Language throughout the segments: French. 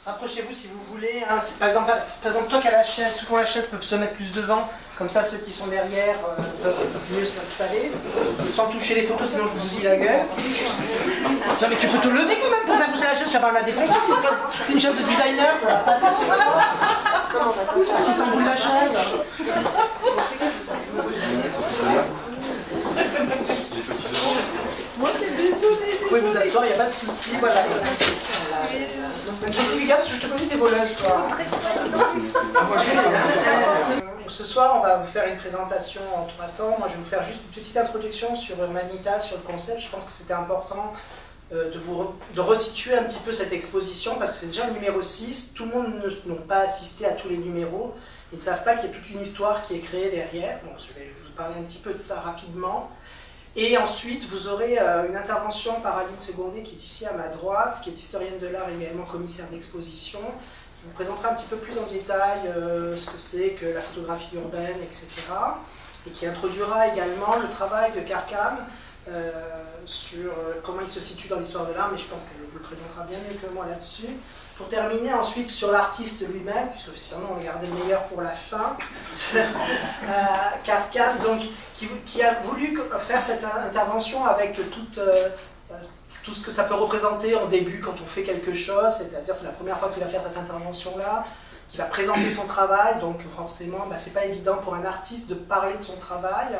Rapprochez-vous si vous voulez. Hein. Par exemple, toi qui as la chaise, ceux qui ont la chaise peuvent se mettre plus devant. Comme ça, ceux qui sont derrière peuvent mieux s'installer. Sans toucher les photos, sinon je vous bousille la gueule. Non mais tu peux te lever quand même pour faire pousser la chaise, tu vas pas me la défoncer. C'est une chaise de designer, ça va pas bien. Si ça boule la chaise. Vous pouvez vous asseoir, il n'y a pas de souci, voilà. Surtout, regarde, je te connais tes voleuses, toi. Ce soir, on va vous faire une présentation en 3 temps. Moi, je vais vous faire juste une petite introduction sur Urbanita, sur le concept. Je pense que c'était important de resituer un petit peu cette exposition, parce que c'est déjà le numéro 6. Tout le monde n'a pas assisté à tous les numéros. Ils ne savent pas qu'il y a toute une histoire qui est créée derrière. Donc, je vais vous parler un petit peu de ça rapidement. Et ensuite, vous aurez une intervention par Aline Segondé, qui est ici à ma droite, qui est historienne de l'art et également commissaire d'exposition, qui vous présentera un petit peu plus en détail ce que c'est que la photographie urbaine, etc. Et qui introduira également le travail de Carcam sur comment il se situe dans l'histoire de l'art, mais je pense qu'elle vous le présentera bien mieux que moi là-dessus. Pour terminer ensuite sur l'artiste lui-même, puisque officiellement on va garder le meilleur pour la fin, Carcam, donc, qui a voulu faire cette intervention avec tout ce que ça peut représenter en début quand on fait quelque chose, c'est-à-dire c'est la première fois qu'il va faire cette intervention-là, qui va présenter son travail, donc forcément c'est pas évident pour un artiste de parler de son travail.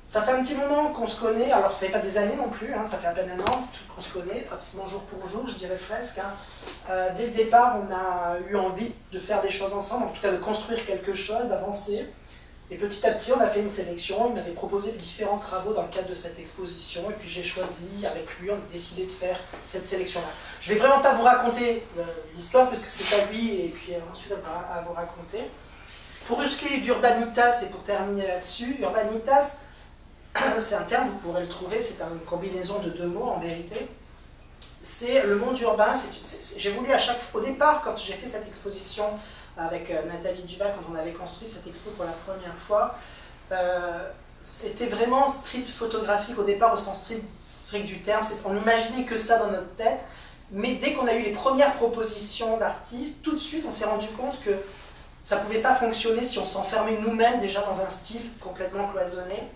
Ça fait un petit moment qu'on se connaît, alors ça fait pas des années non plus, hein, ça fait à peine un an qu'on se connaît, pratiquement jour pour jour, je dirais presque. Hein. Dès le départ, on a eu envie de faire des choses ensemble, en tout cas de construire quelque chose, d'avancer. Et petit à petit, on a fait une sélection, il m'avait proposé différents travaux dans le cadre de cette exposition, et puis j'ai choisi, avec lui, on a décidé de faire cette sélection-là. Je ne vais vraiment pas vous raconter l'histoire, puisque c'est à lui, et puis ensuite à vous raconter. Pour ce qui est d'Urbanitas, et pour terminer là-dessus, Urbanitas, c'est un terme, vous pourrez le trouver, c'est une combinaison de 2 mots en vérité. C'est le monde urbain. J'ai voulu au départ, quand j'ai fait cette exposition avec Nathalie Duval, quand on avait construit cette expo pour la première fois, c'était vraiment street photographique au départ au sens strict du terme. On n'imaginait que ça dans notre tête, mais dès qu'on a eu les premières propositions d'artistes, tout de suite on s'est rendu compte que ça ne pouvait pas fonctionner si on s'enfermait nous-mêmes déjà dans un style complètement cloisonné.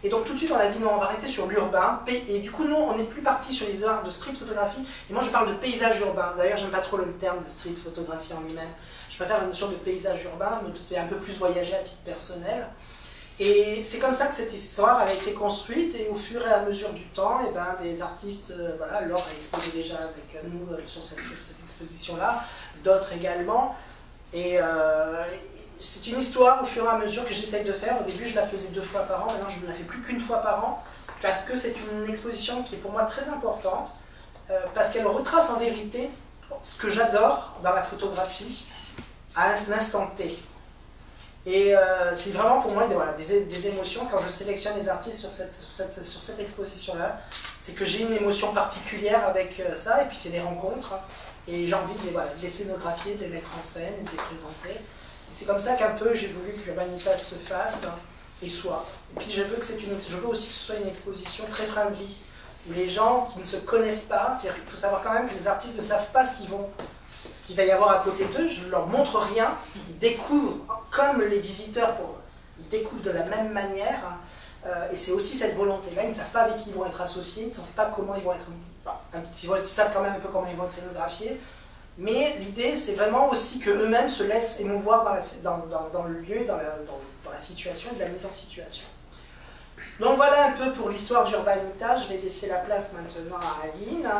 Et donc tout de suite on a dit non, on va rester sur l'urbain, et du coup nous on n'est plus parti sur les histoires de street photographie, et moi je parle de paysage urbain. D'ailleurs j'aime pas trop le terme de street photographie en lui-même, je préfère la notion de paysage urbain, me fait un peu plus voyager à titre personnel. Et c'est comme ça que cette histoire a été construite, et au fur et à mesure du temps, et les artistes, voilà, Laure a exposé déjà avec nous sur cette exposition-là, d'autres également, et c'est une histoire au fur et à mesure que j'essaye de faire. Au début, je la faisais 2 fois par an, maintenant je ne la fais plus qu'1 fois par an, parce que c'est une exposition qui est pour moi très importante, parce qu'elle retrace en vérité ce que j'adore dans la photographie à l'instant T. Et c'est vraiment pour moi des émotions quand je sélectionne les artistes sur cette exposition-là. C'est que j'ai une émotion particulière avec ça, et puis c'est des rencontres, et j'ai envie de les scénographier, de les mettre en scène, et de les présenter. C'est comme ça qu'un peu j'ai voulu que Urbanitas se fasse et soit. Et puis je veux aussi que ce soit une exposition très friendly, où les gens qui ne se connaissent pas, c'est-à-dire qu'il faut savoir quand même que les artistes ne savent pas ce qu'il va y avoir à côté d'eux, je ne leur montre rien, ils découvrent comme les visiteurs, ils découvrent de la même manière, et c'est aussi cette volonté-là, ils ne savent pas avec qui ils vont être associés, ils ne savent pas comment ils vont être, ils savent quand même un peu comment ils vont être scénographiés. Mais l'idée, c'est vraiment aussi qu'eux-mêmes se laissent émouvoir dans le lieu, dans la situation et de la mise en situation. Donc voilà un peu pour l'histoire d'Urbanita. Je vais laisser la place maintenant à Aline.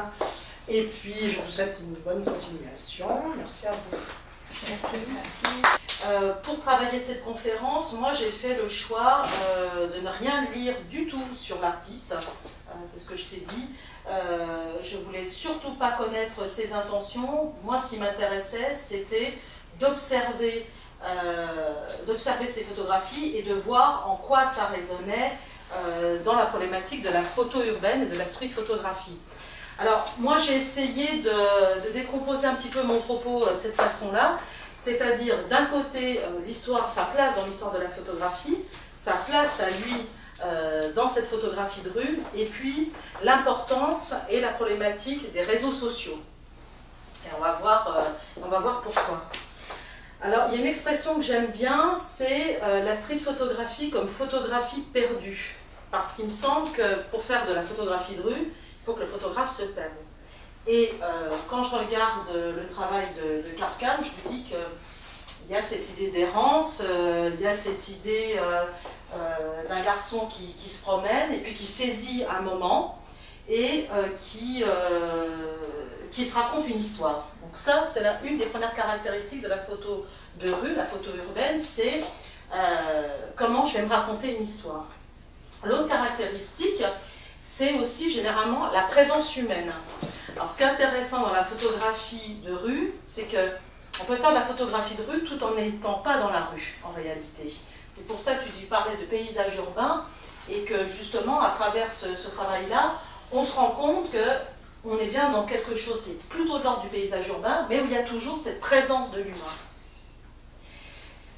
Et puis, je vous souhaite une bonne continuation. Merci à vous. Merci. Pour travailler cette conférence, moi j'ai fait le choix de ne rien lire du tout sur l'artiste. C'est ce que je t'ai dit. Je voulais surtout pas connaître ses intentions. Moi, ce qui m'intéressait, c'était d'observer ses photographies et de voir en quoi ça résonnait dans la problématique de la photo urbaine et de la street photographie. Alors, moi, j'ai essayé de décomposer un petit peu mon propos de cette façon-là, c'est-à-dire, d'un côté, sa place dans l'histoire de la photographie, sa place à lui dans cette photographie de rue, et puis l'importance et la problématique des réseaux sociaux. Et on va voir pourquoi. Alors, il y a une expression que j'aime bien, c'est la street photographie comme photographie perdue. Parce qu'il me semble que pour faire de la photographie de rue, il faut que le photographe se perde. Et quand je regarde le travail de Carcam, je me dis qu'il y a cette idée d'errance, il y a cette idée d'un garçon qui se promène et puis qui saisit un moment et qui se raconte une histoire. Donc ça, c'est une des premières caractéristiques de la photo de rue, la photo urbaine, c'est comment je vais me raconter une histoire. L'autre caractéristique, c'est aussi généralement la présence humaine. Alors ce qui est intéressant dans la photographie de rue, c'est qu'on peut faire de la photographie de rue tout en n'étant pas dans la rue, en réalité. C'est pour ça que tu parlais de paysage urbain, et que justement, à travers ce travail-là, on se rend compte qu'on est bien dans quelque chose qui est plutôt de l'ordre du paysage urbain, mais où il y a toujours cette présence de l'humain.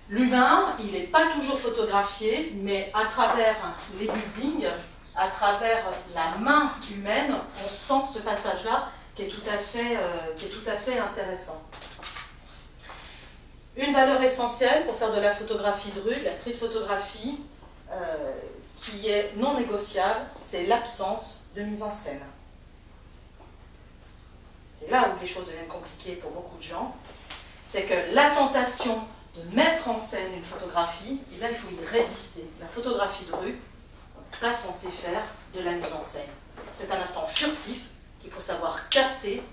L'humain, il n'est pas toujours photographié, mais à travers les buildings, à travers la main humaine, on sent ce passage-là qui est tout à fait intéressant. Une valeur essentielle pour faire de la photographie de rue, de la street photographie, qui est non négociable, c'est l'absence de mise en scène. C'est là où les choses deviennent compliquées pour beaucoup de gens. C'est que la tentation de mettre en scène une photographie, et là il faut y résister. La photographie de rue n'est pas censée faire de la mise en scène. C'est un instant furtif qu'il faut savoir capter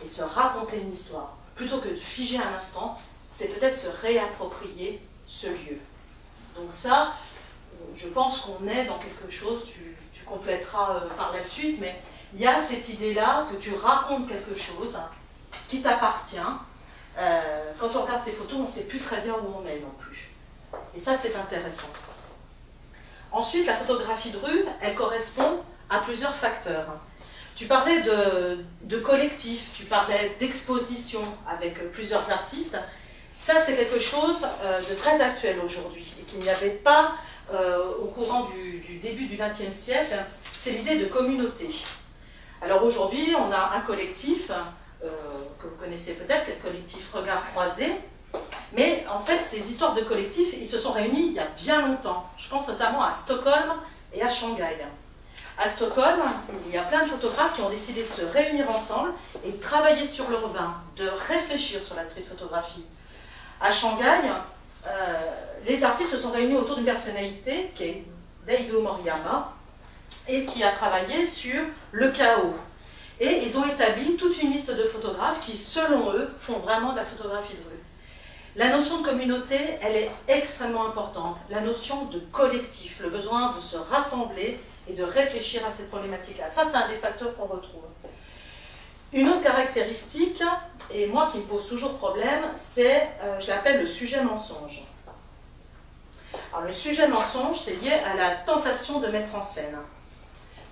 et se raconter une histoire. Plutôt que de figer un instant, c'est peut-être se réapproprier ce lieu. Donc ça, je pense qu'on est dans quelque chose, tu compléteras par la suite, mais il y a cette idée-là que tu racontes quelque chose qui t'appartient. Quand on regarde ces photos, on ne sait plus très bien où on est non plus. Et ça, c'est intéressant. Ensuite, la photographie de rue, elle correspond à plusieurs facteurs. Tu parlais de collectif, tu parlais d'exposition avec plusieurs artistes. Ça, c'est quelque chose de très actuel aujourd'hui et qu'il n'y avait pas au courant du début du XXe siècle. C'est l'idée de communauté. Alors aujourd'hui, on a un collectif que vous connaissez peut-être, le collectif Regard Croisé. Mais en fait, ces histoires de collectifs, ils se sont réunis il y a bien longtemps. Je pense notamment à Stockholm et à Shanghai. À Stockholm, il y a plein de photographes qui ont décidé de se réunir ensemble et de travailler sur l'urbain, de réfléchir sur la street photographie. À Shanghai, les artistes se sont réunis autour d'une personnalité qui est Daido Moriyama et qui a travaillé sur le chaos. Et ils ont établi toute une liste de photographes qui, selon eux, font vraiment de la photographie de rue. La notion de communauté, elle est extrêmement importante. La notion de collectif, le besoin de se rassembler et de réfléchir à cette problématique-là. Ça, c'est un des facteurs qu'on retrouve. Une autre caractéristique, et moi qui me pose toujours problème, c'est, je l'appelle le sujet mensonge. Alors le sujet mensonge, c'est lié à la tentation de mettre en scène.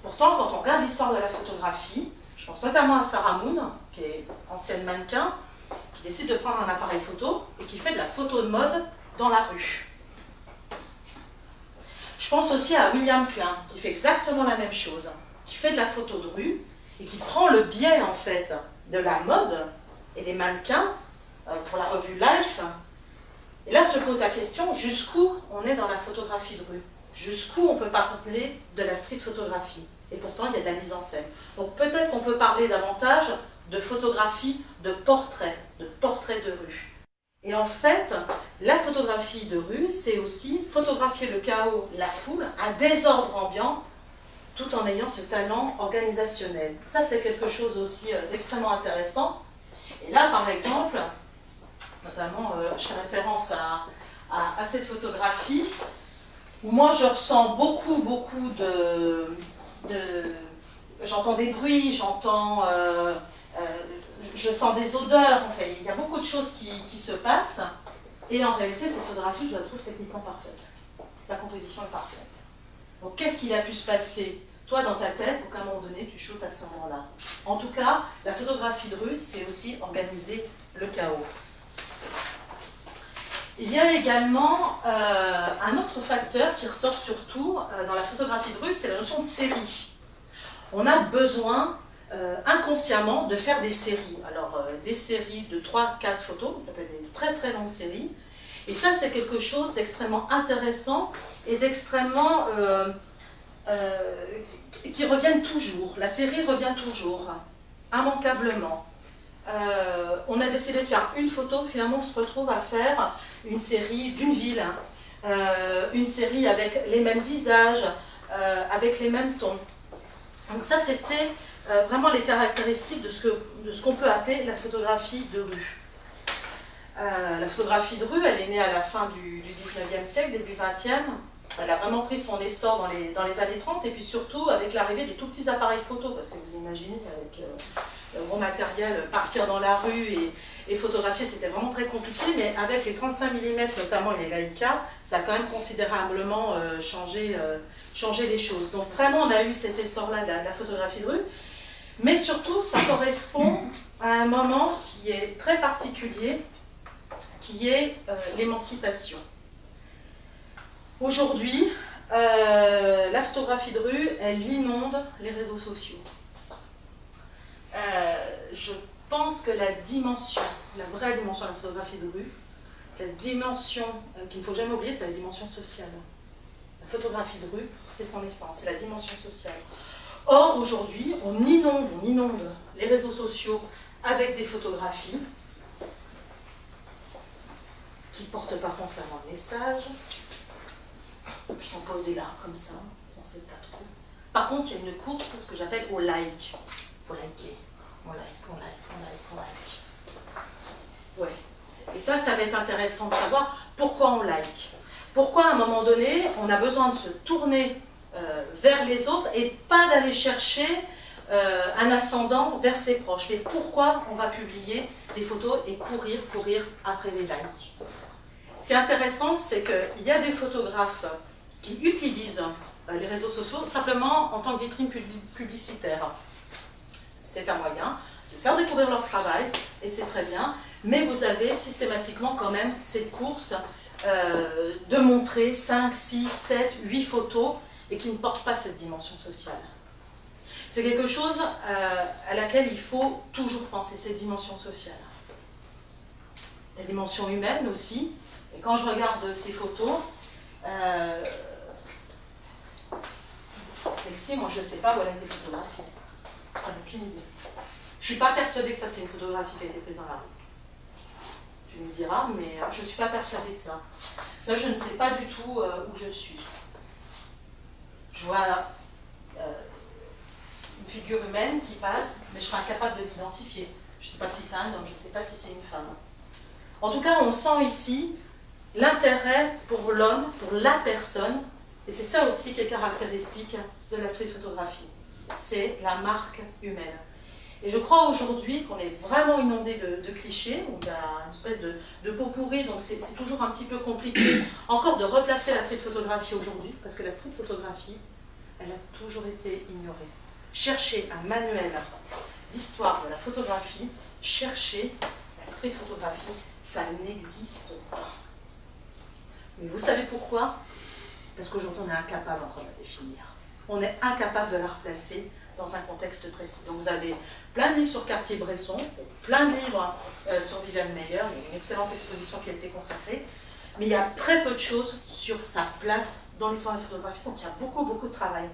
Pourtant, quand on regarde l'histoire de la photographie, je pense notamment à Sarah Moon, qui est ancienne mannequin, qui décide de prendre un appareil photo et qui fait de la photo de mode dans la rue. Je pense aussi à William Klein, qui fait exactement la même chose, qui fait de la photo de rue et qui prend le biais en fait de la mode et des mannequins pour la revue Life. Et là se pose la question, jusqu'où on est dans la photographie de rue? Jusqu'où on peut parler de la street photographie? Et pourtant, il y a de la mise en scène. Donc peut-être qu'on peut parler davantage de photographie de portrait de rue. Et en fait, la photographie de rue, c'est aussi photographier le chaos, la foule, un désordre ambiant, tout en ayant ce talent organisationnel. Ça, c'est quelque chose aussi d'extrêmement intéressant. Et là, par exemple, notamment, je fais référence à cette photographie, où moi, je ressens beaucoup j'entends des bruits, je sens des odeurs, en fait, il y a beaucoup de choses qui se passent, et en réalité, cette photographie, je la trouve techniquement parfaite. La composition est parfaite. Donc, qu'est-ce qu'il a pu se passer, toi, dans ta tête, pour qu'à un moment donné, tu shootes à ce moment-là? En tout cas, la photographie de rue, c'est aussi organiser le chaos. Il y a également un autre facteur qui ressort surtout dans la photographie de rue, c'est la notion de série. On a besoin inconsciemment de faire des séries. Alors, des séries de 3-4 photos, ça s'appelle des très très longues séries. Et ça, c'est quelque chose d'extrêmement intéressant et d'extrêmement... qui reviennent toujours. La série revient toujours, immanquablement. On a décidé de faire une photo, finalement on se retrouve à faire une série d'une ville, une série avec les mêmes visages, avec les mêmes tons. Donc ça c'était vraiment les caractéristiques de ce qu'on peut appeler la photographie de rue. La photographie de rue, elle est née à la fin du 19e siècle, début 20e. Elle a vraiment pris son essor dans les années 30 et puis surtout avec l'arrivée des tout petits appareils photo, parce que vous imaginez avec le gros matériel, partir dans la rue et photographier, c'était vraiment très compliqué, mais avec les 35 mm notamment et les Leica, ça a quand même considérablement changé les choses. Donc vraiment on a eu cet essor-là de la photographie de rue, mais surtout ça correspond à un moment qui est très particulier, qui est l'émancipation. Aujourd'hui, la photographie de rue, elle inonde les réseaux sociaux. Je pense que la dimension, la vraie dimension de la photographie de rue, la dimension qu'il ne faut jamais oublier, c'est la dimension sociale. La photographie de rue, c'est son essence, c'est la dimension sociale. Or, aujourd'hui, on inonde les réseaux sociaux avec des photographies qui ne portent pas forcément de message, qui sont posés là, comme ça, on ne sait pas trop. Par contre, il y a une course, ce que j'appelle au like. Il faut liker, on like. Ouais. Et ça va être intéressant de savoir pourquoi on like. Pourquoi, à un moment donné, on a besoin de se tourner vers les autres et pas d'aller chercher un ascendant vers ses proches. Mais pourquoi on va publier des photos et courir après les likes? Ce qui est intéressant, c'est qu'il y a des photographes qui utilisent les réseaux sociaux simplement en tant que vitrine publicitaire. C'est un moyen de faire découvrir leur travail, et c'est très bien, mais vous avez systématiquement quand même cette course de montrer 5, 6, 7, 8 photos et qui ne portent pas cette dimension sociale. C'est quelque chose à laquelle il faut toujours penser, cette dimension sociale. La dimension humaine aussi. Et quand je regarde ces photos, celle-ci, moi je ne sais pas où elle a été photographiée. Je n'ai aucune idée. Je ne suis pas persuadée que ça c'est une photographie qui a été prise dans la rue. Tu me diras, mais je ne suis pas persuadée de ça. Là, je ne sais pas du tout où je suis. Je vois une figure humaine qui passe, mais je serai incapable de l'identifier. Je ne sais pas si c'est un homme, je ne sais pas si c'est une femme. En tout cas, on sent ici l'intérêt pour l'homme, pour la personne, et c'est ça aussi qui est caractéristique de la street photographie. C'est la marque humaine. Et je crois aujourd'hui qu'on est vraiment inondé de clichés, où il y a une espèce de pot pourri, donc c'est toujours un petit peu compliqué encore de replacer la street photographie aujourd'hui, parce que la street photographie, elle a toujours été ignorée. Cherchez un manuel d'histoire de la photographie, cherchez la street photographie, ça n'existe pas. Mais vous savez pourquoi? Parce qu'aujourd'hui on est incapable encore de la définir. On est incapable de la replacer dans un contexte précis. Donc vous avez plein de livres sur Cartier-Bresson, plein de livres sur Viviane Meier, il y a une excellente exposition qui a été consacrée, mais il y a très peu de choses sur sa place dans l'histoire de la photographie, donc il y a beaucoup de travail.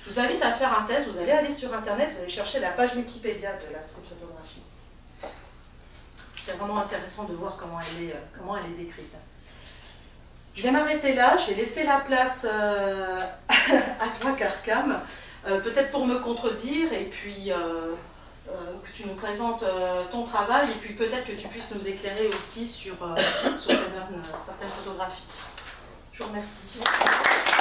Je vous invite à faire un test, vous allez aller sur internet, vous allez chercher la page Wikipédia de la street photographie. C'est vraiment intéressant de voir comment elle est décrite. Je vais m'arrêter là, je vais laisser la place à toi, Carcam, peut-être pour me contredire, et puis que tu nous présentes ton travail, et puis peut-être que tu puisses nous éclairer aussi sur certaines photographies. Je vous remercie. Merci.